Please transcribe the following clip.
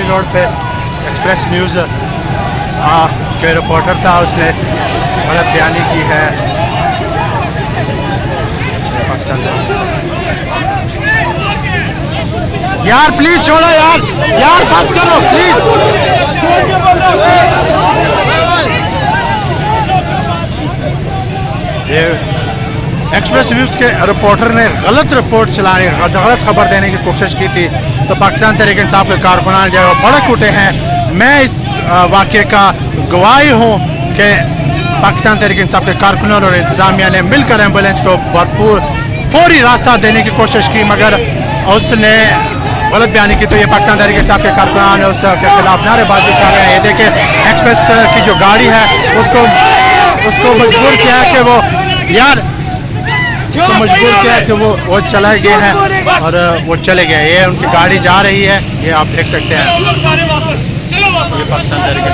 Road पे express news के reporter था, उसने गलत बयानी की है पाकिस्तान से। यार प्लीज छोड़ो यार बस करो प्लीज। ये एक्सप्रेस न्यूज़ के रिपोर्टर ने गलत रिपोर्ट चलाने, गलत खबर देने की कोशिश की थी, तो पाकिस्तान तहरीक इंसाफ के कारकुनान जो है वो भड़क उठे हैं। मैं इस वाक़े का गवाही हूँ कि पाकिस्तान तहरीक इंसाफ के कारकुनान और इंतज़ामिया ने मिलकर एम्बुलेंस को भरपूर फौरी रास्ता देने की कोशिश की, मगर उसने गलत बयानी की। तो ये पाकिस्तान तहरीक इंसाफ के कारकुनान उसके खिलाफ नारेबाजी कर रहे हैं। ये देखें, एक्सप्रेस की जो गाड़ी है उसको मजबूर किया है कि वो चला गए हैं और वो चले गए। ये उनकी गाड़ी जा रही है, ये आप देख सकते हैं। ये पाकिस्तान तहरीक